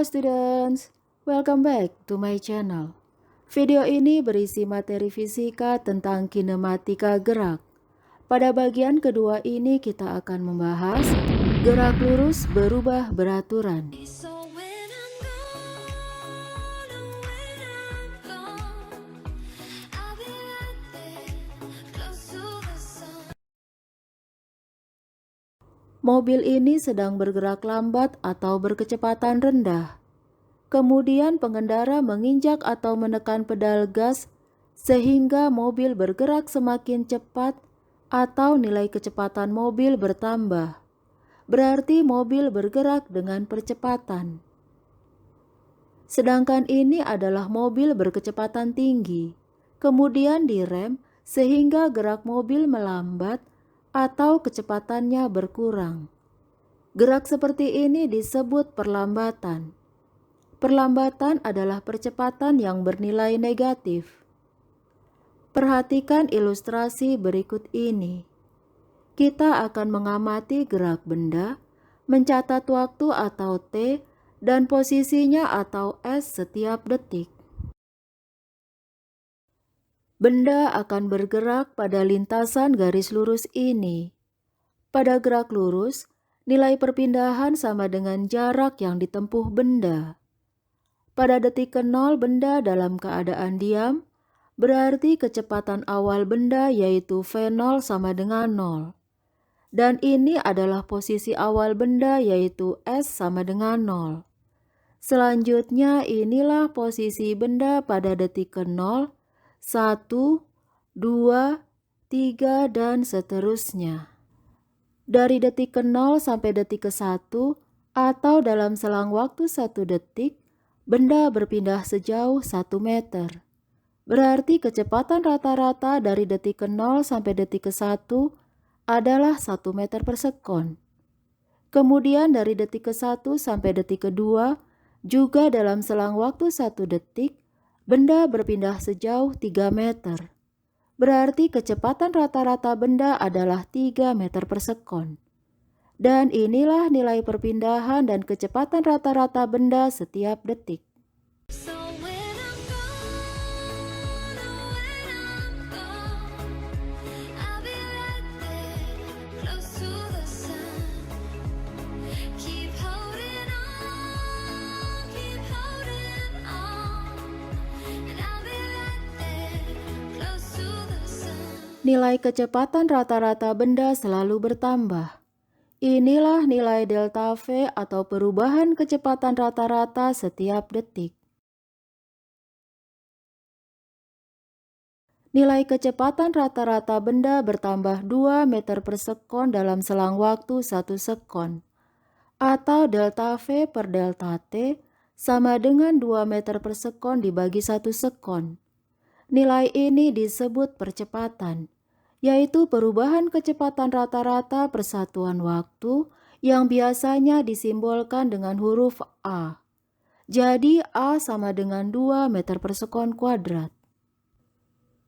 Halo students, welcome back to my channel. Video ini berisi materi fisika tentang kinematika gerak. Pada bagian kedua ini kita akan membahas gerak lurus berubah beraturan. Mobil ini sedang bergerak lambat atau berkecepatan rendah. Kemudian pengendara menginjak atau menekan pedal gas sehingga mobil bergerak semakin cepat atau nilai kecepatan mobil bertambah. Berarti mobil bergerak dengan percepatan. Sedangkan ini adalah mobil berkecepatan tinggi. Kemudian direm sehingga gerak mobil melambat atau kecepatannya berkurang. Gerak seperti ini disebut perlambatan. Perlambatan adalah percepatan yang bernilai negatif. Perhatikan ilustrasi berikut ini. Kita akan mengamati gerak benda, mencatat waktu atau T, dan posisinya atau S setiap detik. Benda akan bergerak pada lintasan garis lurus ini. Pada gerak lurus, nilai perpindahan sama dengan jarak yang ditempuh benda. Pada detik ke-0 benda dalam keadaan diam, berarti kecepatan awal benda yaitu V0 sama dengan 0. Dan ini adalah posisi awal benda yaitu S sama dengan 0. Selanjutnya inilah posisi benda pada detik ke-0, 1, 2, 3, dan seterusnya. Dari detik ke-0 sampai detik ke-1 atau dalam selang waktu 1 detik, benda berpindah sejauh 1 meter. Berarti kecepatan rata-rata dari detik ke-0 sampai detik ke-1 adalah 1 meter per sekon. Kemudian dari detik ke-1 sampai detik ke-2, juga dalam selang waktu 1 detik, benda berpindah sejauh 3 meter. Berarti kecepatan rata-rata benda adalah 3 meter per sekon. Dan inilah nilai perpindahan dan kecepatan rata-rata benda setiap detik. Nilai kecepatan rata-rata benda selalu bertambah. Inilah nilai delta V atau perubahan kecepatan rata-rata setiap detik. Nilai kecepatan rata-rata benda bertambah 2 meter per sekon dalam selang waktu 1 sekon. Atau delta V per delta T sama dengan 2 meter per sekon dibagi 1 sekon. Nilai ini disebut percepatan, yaitu perubahan kecepatan rata-rata persatuan waktu yang biasanya disimbolkan dengan huruf A. Jadi A sama dengan 2 meter per sekon kuadrat.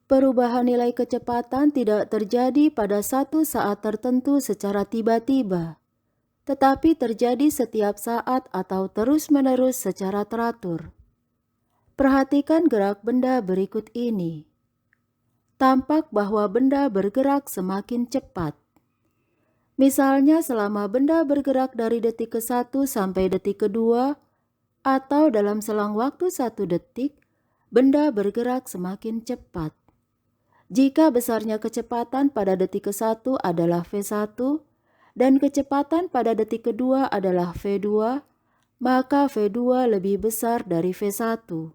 Perubahan nilai kecepatan tidak terjadi pada satu saat tertentu secara tiba-tiba, tetapi terjadi setiap saat atau terus-menerus secara teratur. Perhatikan gerak benda berikut ini. Tampak bahwa benda bergerak semakin cepat. Misalnya selama benda bergerak dari detik ke-1 sampai detik ke-2, atau dalam selang waktu 1 detik, benda bergerak semakin cepat. Jika besarnya kecepatan pada detik ke-1 adalah V1, dan kecepatan pada detik ke-2 adalah V2, maka V2 lebih besar dari V1.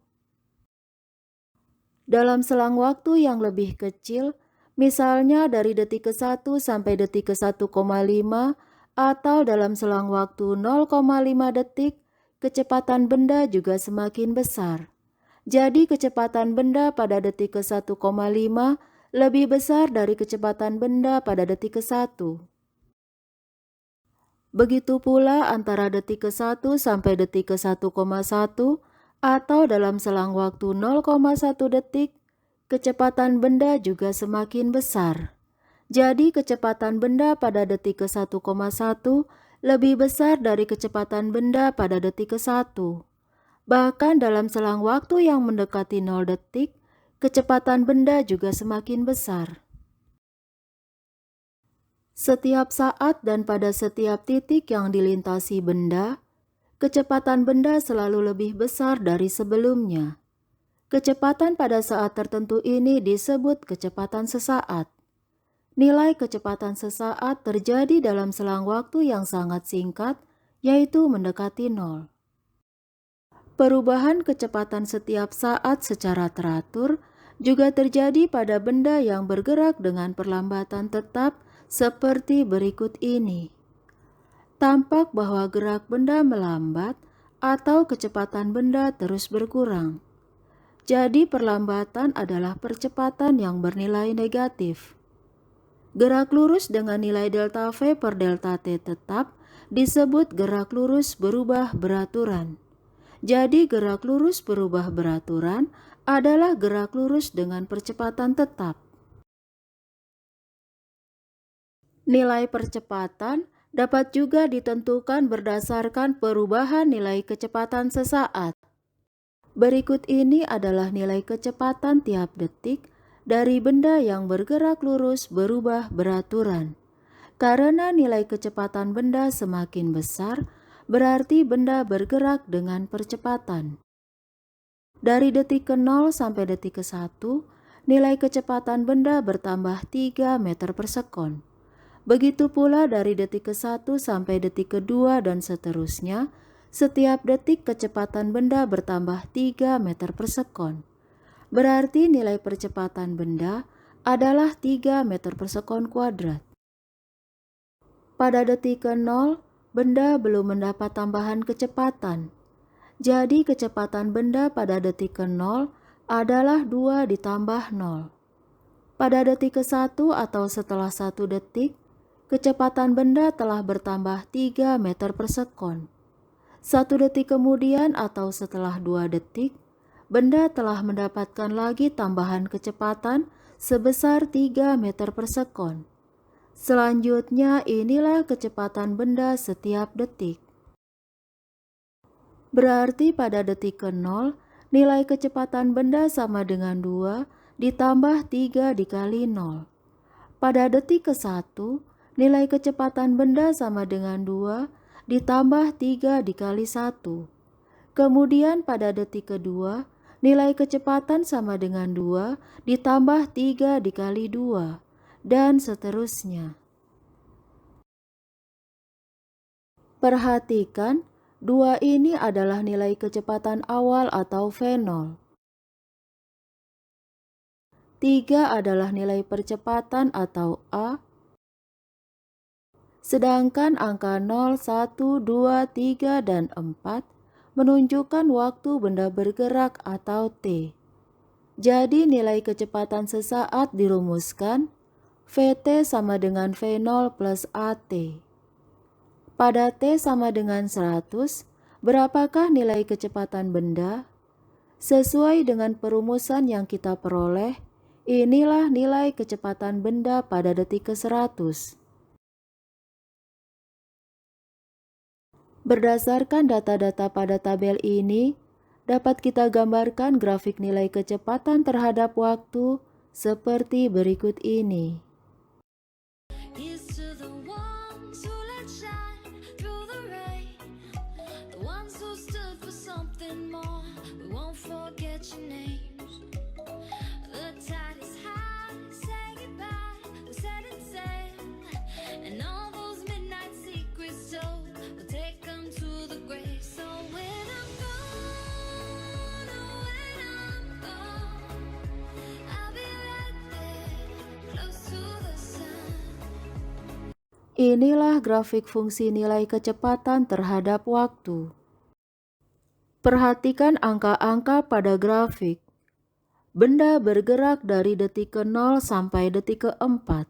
Dalam selang waktu yang lebih kecil, misalnya dari detik ke-1 sampai detik ke-1,5 atau dalam selang waktu 0,5 detik, kecepatan benda juga semakin besar. Jadi kecepatan benda pada detik ke-1,5 lebih besar dari kecepatan benda pada detik ke-1. Begitu pula antara detik ke-1 sampai detik ke-1,1 atau dalam selang waktu 0,1 detik, kecepatan benda juga semakin besar. Jadi kecepatan benda pada detik ke-1,1 lebih besar dari kecepatan benda pada detik ke-1. Bahkan dalam selang waktu yang mendekati 0 detik, kecepatan benda juga semakin besar. Setiap saat dan pada setiap titik yang dilintasi benda, kecepatan benda selalu lebih besar dari sebelumnya. Kecepatan pada saat tertentu ini disebut kecepatan sesaat. Nilai kecepatan sesaat terjadi dalam selang waktu yang sangat singkat, yaitu mendekati 0. Perubahan kecepatan setiap saat secara teratur juga terjadi pada benda yang bergerak dengan perlambatan tetap seperti berikut ini. Tampak bahwa gerak benda melambat atau kecepatan benda terus berkurang. Jadi perlambatan adalah percepatan yang bernilai negatif. Gerak lurus dengan nilai delta V per delta T tetap disebut gerak lurus berubah beraturan. Jadi gerak lurus berubah beraturan adalah gerak lurus dengan percepatan tetap. Nilai percepatan dapat juga ditentukan berdasarkan perubahan nilai kecepatan sesaat. Berikut ini adalah nilai kecepatan tiap detik dari benda yang bergerak lurus berubah beraturan. Karena nilai kecepatan benda semakin besar, berarti benda bergerak dengan percepatan. Dari detik ke-0 sampai detik ke-1, nilai kecepatan benda bertambah 3 meter per sekon. Begitu pula dari detik ke-1 sampai detik ke-2 dan seterusnya, setiap detik kecepatan benda bertambah 3 meter per sekon. Berarti nilai percepatan benda adalah 3 meter per sekon kuadrat. Pada detik ke-0, benda belum mendapat tambahan kecepatan. Jadi kecepatan benda pada detik ke-0 adalah 2 ditambah 0. Pada detik ke-1 atau setelah 1 detik, kecepatan benda telah bertambah 3 meter per sekon. 1 detik kemudian atau setelah 2 detik, benda telah mendapatkan lagi tambahan kecepatan sebesar 3 meter per sekon. Selanjutnya inilah kecepatan benda setiap detik. Berarti pada detik ke-0, nilai kecepatan benda sama dengan 2 ditambah 3 dikali 0. Pada detik ke-1, nilai kecepatan benda sama dengan 2 ditambah 3 dikali 1. Kemudian pada detik kedua, nilai kecepatan sama dengan 2 ditambah 3 dikali 2, dan seterusnya. Perhatikan, 2 ini adalah nilai kecepatan awal atau V0. 3 adalah nilai percepatan atau A. Sedangkan angka 0, 1, 2, 3, dan 4 menunjukkan waktu benda bergerak atau T. Jadi nilai kecepatan sesaat dirumuskan Vt sama dengan V0 plus At. Pada T sama dengan 100, berapakah nilai kecepatan benda? Sesuai dengan perumusan yang kita peroleh, inilah nilai kecepatan benda pada detik ke-100. Berdasarkan data-data pada tabel ini, dapat kita gambarkan grafik nilai kecepatan terhadap waktu seperti berikut ini. Inilah grafik fungsi nilai kecepatan terhadap waktu. Perhatikan angka-angka pada grafik. Benda bergerak dari detik ke-0 sampai detik ke-4.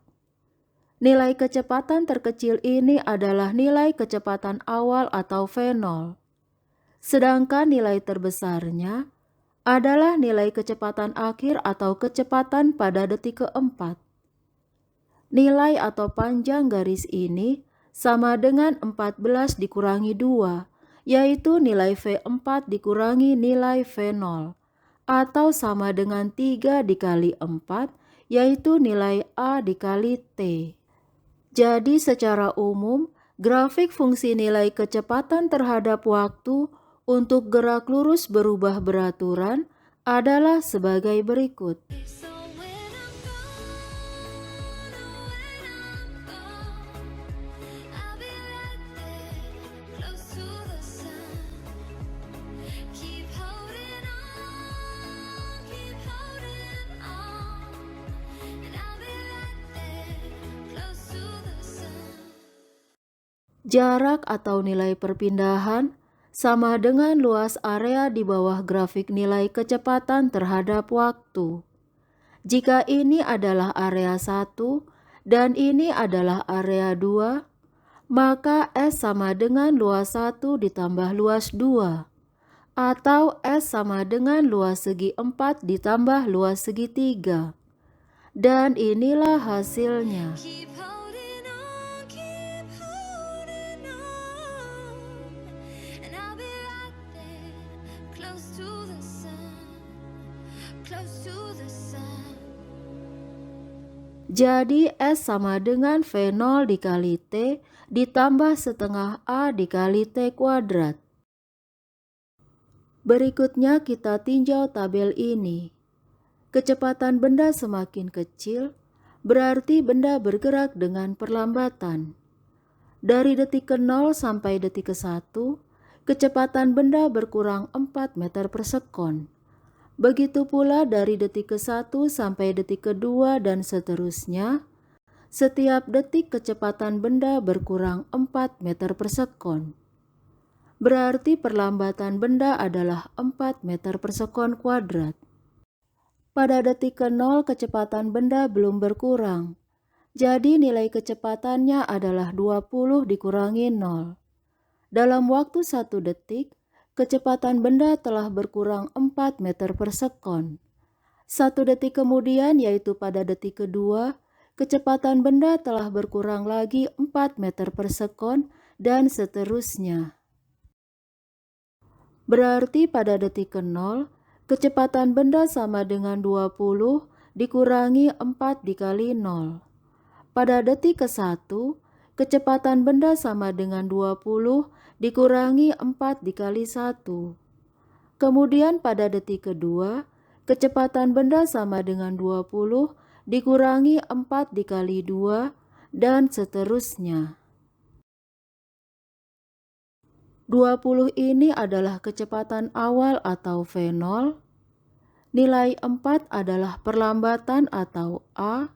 Nilai kecepatan terkecil ini adalah nilai kecepatan awal atau V0. Sedangkan nilai terbesarnya adalah nilai kecepatan akhir atau kecepatan pada detik ke-4. Nilai atau panjang garis ini sama dengan 14 dikurangi 2, yaitu nilai V4 dikurangi nilai V0, atau sama dengan 3 dikali 4, yaitu nilai A dikali T. Jadi secara umum, grafik fungsi nilai kecepatan terhadap waktu untuk gerak lurus berubah beraturan adalah sebagai berikut. Jarak atau nilai perpindahan sama dengan luas area di bawah grafik nilai kecepatan terhadap waktu. Jika ini adalah area 1 dan ini adalah area 2, maka S sama dengan luas 1 ditambah luas 2, atau S sama dengan luas segi 4 ditambah luas segi 3. Dan inilah hasilnya. Jadi S sama dengan V0 dikali T ditambah setengah A dikali T kuadrat. Berikutnya kita tinjau tabel ini. Kecepatan benda semakin kecil, berarti benda bergerak dengan perlambatan. Dari detik ke-0 sampai detik ke-1, kecepatan benda berkurang 4 meter per sekon. Begitu pula dari detik ke-1 sampai detik ke-2 dan seterusnya, setiap detik kecepatan benda berkurang 4 meter per sekon. Berarti perlambatan benda adalah 4 meter per sekon kuadrat. Pada detik ke-0 kecepatan benda belum berkurang, jadi nilai kecepatannya adalah 20 dikurangi 0. Dalam waktu 1 detik, kecepatan benda telah berkurang 4 meter per sekon. 1 detik kemudian, yaitu pada detik kedua, kecepatan benda telah berkurang lagi 4 meter per sekon dan seterusnya. Berarti pada detik ke-0, kecepatan benda sama dengan 20 dikurangi 4 dikali 0. Pada detik ke-1, kecepatan benda sama dengan 20 dikurangi 4 dikali 1. Kemudian pada detik kedua, kecepatan benda sama dengan 20 dikurangi 4 dikali 2 dan seterusnya. 20 ini adalah kecepatan awal atau V0, nilai 4 adalah perlambatan atau A,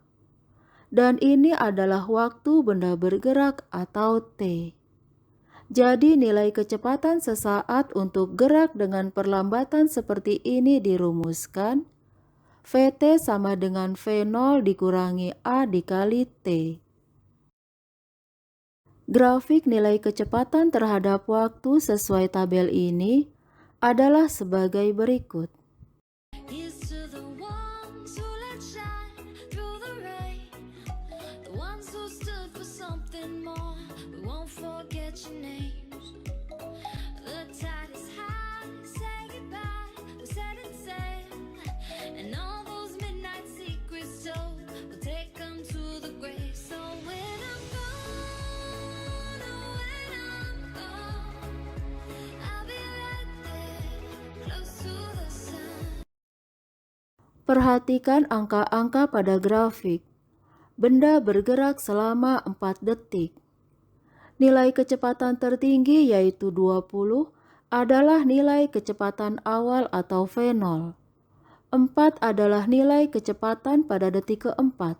dan ini adalah waktu benda bergerak atau T. Jadi nilai kecepatan sesaat untuk gerak dengan perlambatan seperti ini dirumuskan. Vt sama dengan V0 dikurangi A dikali T. Grafik nilai kecepatan terhadap waktu sesuai tabel ini adalah sebagai berikut. Perhatikan angka-angka pada grafik. Benda bergerak selama 4 detik. Nilai kecepatan tertinggi yaitu 20 adalah nilai kecepatan awal atau V0. 4 adalah nilai kecepatan pada detik keempat.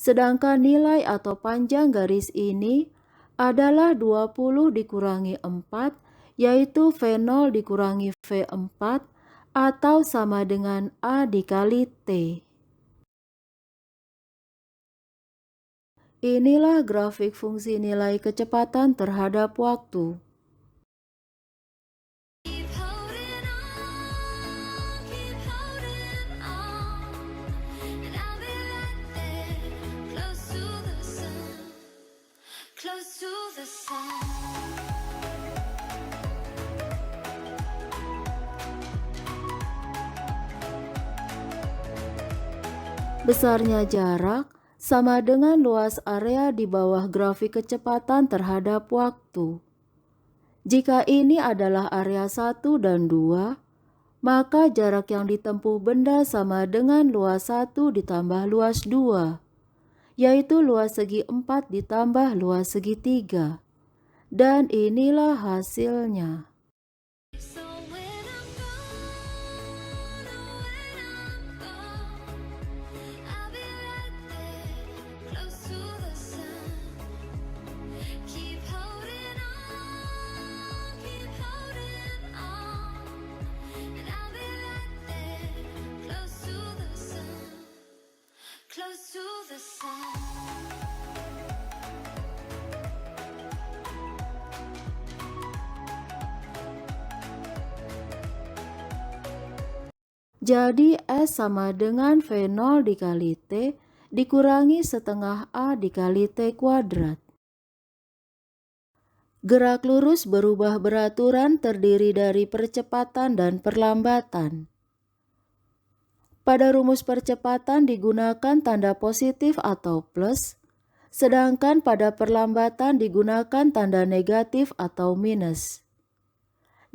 Sedangkan nilai atau panjang garis ini adalah 20 dikurangi 4, yaitu V0 dikurangi V4, atau sama dengan A dikali T. Inilah grafik fungsi nilai kecepatan terhadap waktu. Besarnya jarak sama dengan luas area di bawah grafik kecepatan terhadap waktu. Jika ini adalah area 1 dan 2, maka jarak yang ditempuh benda sama dengan luas 1 ditambah luas 2, yaitu luas segi 4 ditambah luas segi 3. Dan inilah hasilnya. So when I'm gone, oh, when I'm gone, I'll be right there, close to the sun. Keep holding on, and I'll be right there, close to the sun, close to the sun. Jadi S sama dengan V0 dikali T dikurangi setengah A dikali T kuadrat. Gerak lurus berubah beraturan terdiri dari percepatan dan perlambatan. Pada rumus percepatan digunakan tanda positif atau plus, sedangkan pada perlambatan digunakan tanda negatif atau minus.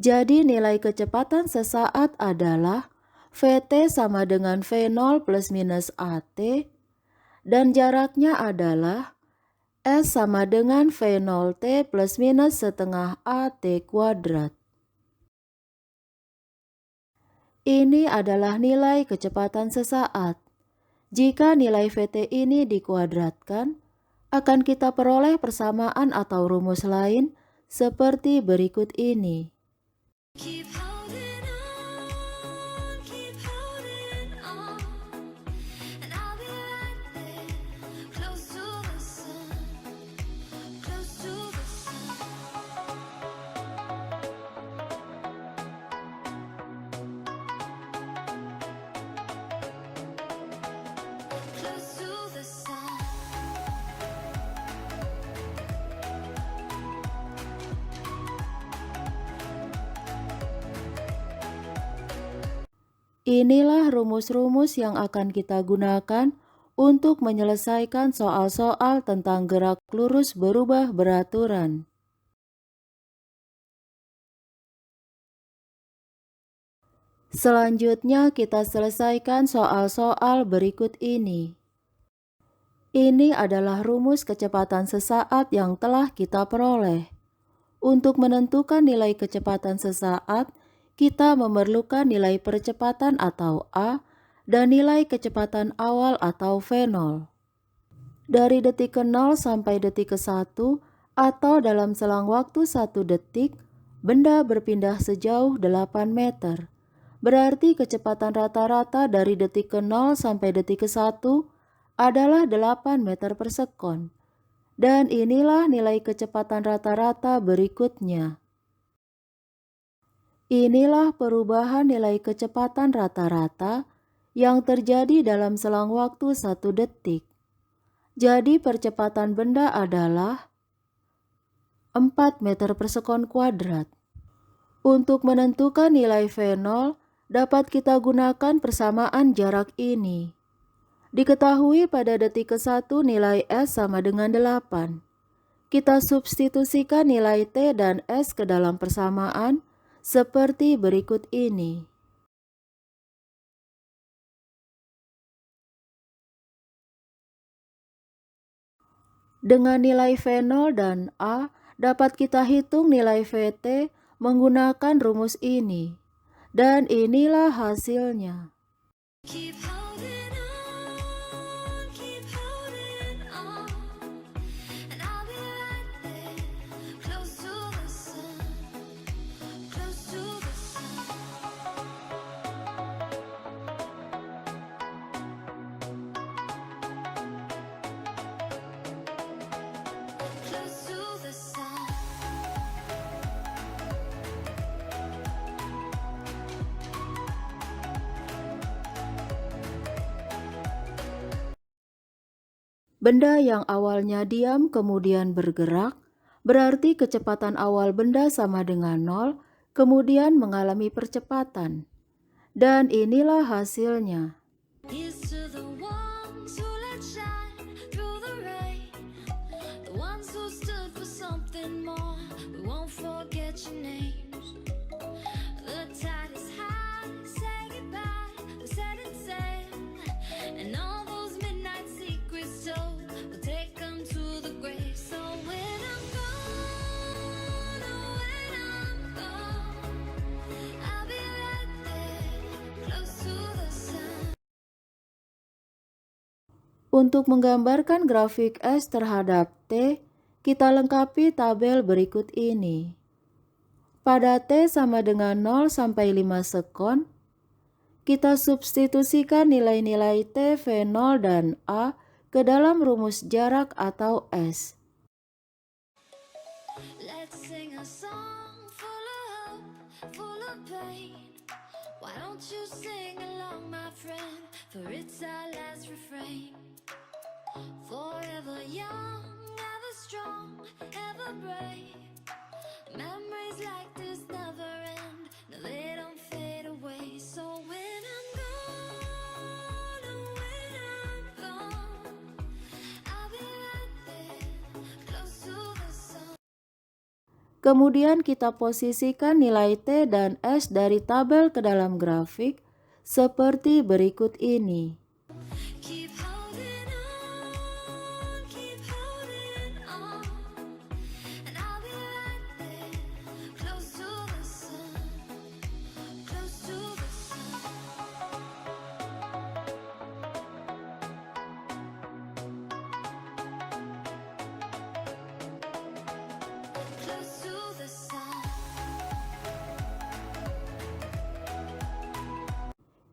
Jadi nilai kecepatan sesaat adalah Vt sama dengan V0 plus minus At, dan jaraknya adalah S sama dengan V0T plus minus setengah At kuadrat. Ini adalah nilai kecepatan sesaat. Jika nilai Vt ini dikuadratkan, akan kita peroleh persamaan atau rumus lain seperti berikut ini. Keep holding on, and I'll be right there, close to the sun, close to the sun. Close to the sun. Inilah rumus-rumus yang akan kita gunakan untuk menyelesaikan soal-soal tentang gerak lurus berubah beraturan. Selanjutnya kita selesaikan soal-soal berikut ini. Ini adalah rumus kecepatan sesaat yang telah kita peroleh. Untuk menentukan nilai kecepatan sesaat, kita memerlukan nilai percepatan atau A dan nilai kecepatan awal atau V0. Dari detik ke-0 sampai detik ke-1 atau dalam selang waktu 1 detik, benda berpindah sejauh 8 meter. Berarti kecepatan rata-rata dari detik ke-0 sampai detik ke-1 adalah 8 meter per sekon. Dan inilah nilai kecepatan rata-rata berikutnya. Inilah perubahan nilai kecepatan rata-rata yang terjadi dalam selang waktu 1 detik. Jadi percepatan benda adalah 4 meter per sekon kuadrat. Untuk menentukan nilai V0, dapat kita gunakan persamaan jarak ini. Diketahui pada detik ke-1 nilai S sama dengan 8. Kita substitusikan nilai T dan S ke dalam persamaan seperti berikut ini. Dengan nilai V0 dan A, dapat kita hitung nilai Vt menggunakan rumus ini. Dan inilah hasilnya. Keep holding on, and I'll be right there, close to the sun, close to the sun. Close to the sun. Benda yang awalnya diam kemudian bergerak, berarti kecepatan awal benda sama dengan 0, kemudian mengalami percepatan. Dan inilah hasilnya. Here's to the one Untuk menggambarkan grafik S terhadap T, kita lengkapi tabel berikut ini. Pada T sama dengan 0 sampai 5 sekon, kita substitusikan nilai-nilai T, V0, dan A ke dalam rumus jarak atau S. Let's sing a song full of hope, full of pain. Why don't you sing along, my friend? For it's our last refrain. Forever young, ever strong, ever brave. Memories like this never end. No, they don't fade away. So when I'm gone, oh, when I'm gone, I'll be right there, close to the sun. Kemudian kita posisikan nilai T dan S dari tabel ke dalam grafik seperti berikut ini. Keep holding on, keep holding on, and I'll be right there, close to the sun, close to the sun, close to the sun.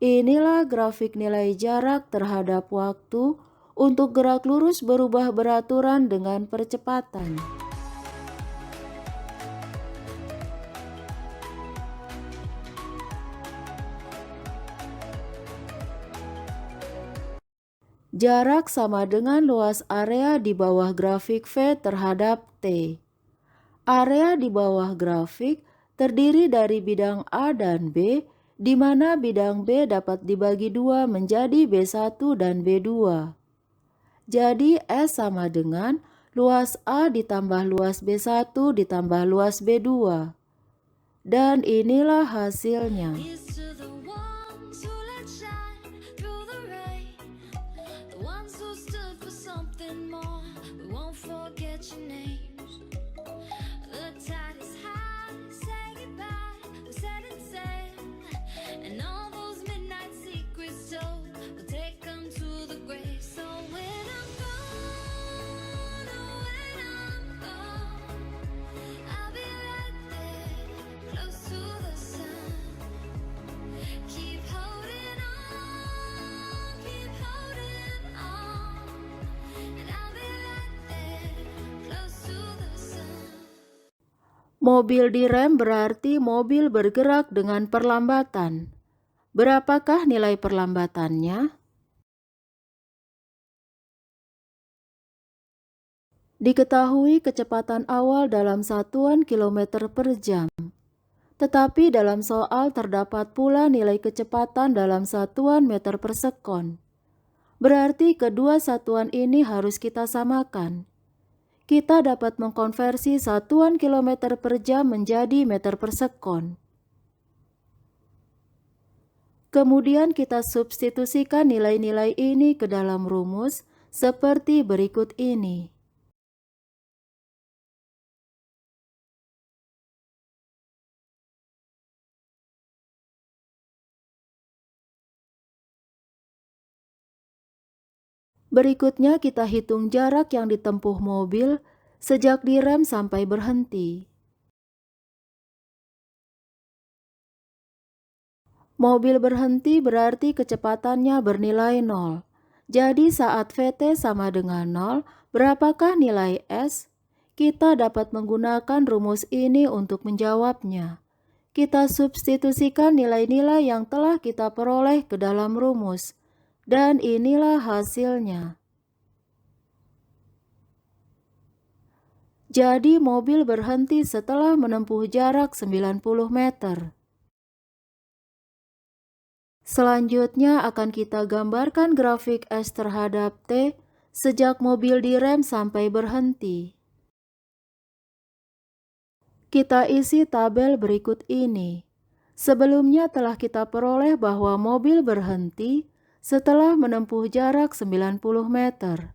Inilah grafik nilai jarak terhadap waktu untuk gerak lurus berubah beraturan dengan percepatan. Jarak sama dengan luas area di bawah grafik V terhadap T. Area di bawah grafik terdiri dari bidang A dan B, di mana bidang B dapat dibagi dua menjadi B1 dan B2. Jadi S sama dengan luas A ditambah luas B1 ditambah luas B2. Dan inilah hasilnya. Here's to the ones who let shine through the rain, the ones who stood for something more. We won't forget your names. The tide is high, say goodbye. We set it sail, and all those midnight secrets told, we'll take them to the grave. So when I'm gone, oh, when I'm gone, I'll be right there, close to the sun. Keep holding on, and I'll be right there, close to the sun. Mobil direm berarti mobil bergerak dengan perlambatan. Berapakah nilai perlambatannya? Diketahui kecepatan awal dalam satuan kilometer per jam. Tetapi dalam soal terdapat pula nilai kecepatan dalam satuan meter per sekon. Berarti kedua satuan ini harus kita samakan. Kita dapat mengkonversi satuan kilometer per jam menjadi meter per sekon. Kemudian kita substitusikan nilai-nilai ini ke dalam rumus seperti berikut ini. Berikutnya kita hitung jarak yang ditempuh mobil sejak direm sampai berhenti. Mobil berhenti berarti kecepatannya bernilai 0. Jadi saat VT sama dengan 0, berapakah nilai S? Kita dapat menggunakan rumus ini untuk menjawabnya. Kita substitusikan nilai-nilai yang telah kita peroleh ke dalam rumus. Dan inilah hasilnya. Jadi mobil berhenti setelah menempuh jarak 90 meter. Selanjutnya akan kita gambarkan grafik S terhadap T sejak mobil direm sampai berhenti. Kita isi tabel berikut ini. Sebelumnya telah kita peroleh bahwa mobil berhenti setelah menempuh jarak 90 meter.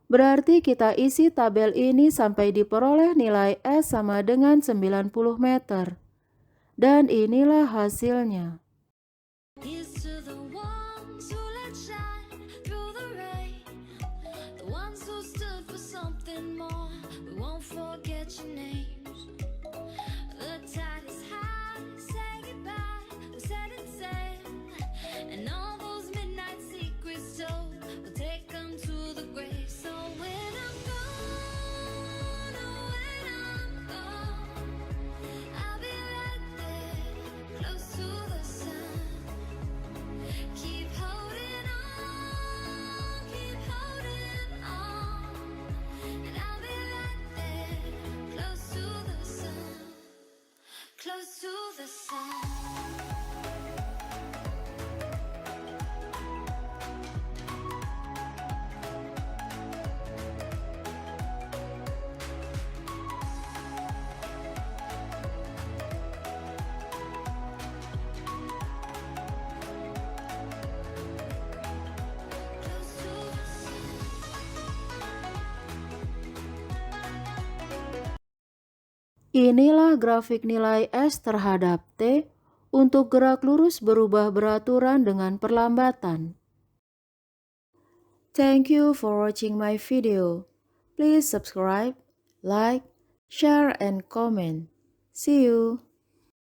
Berarti kita isi tabel ini sampai diperoleh nilai S sama dengan 90 meter. Dan inilah hasilnya. Here's to the ones who let shine through the rain, something more. We won't forget your names. The tide is high, say goodbye. We set it sail, and all those midnight secrets told, we'll take them to the grave. So when I'm gone, oh, when I'm gone, I'll be right there, close to the sun. Keep holding on, and I'll be right there, close to the sun, close to the sun. Close to the sun. Inilah grafik nilai S terhadap T. Untuk gerak lurus berubah beraturan dengan perlambatan. Thank you for watching my video. Please subscribe, like, share, and comment. See you.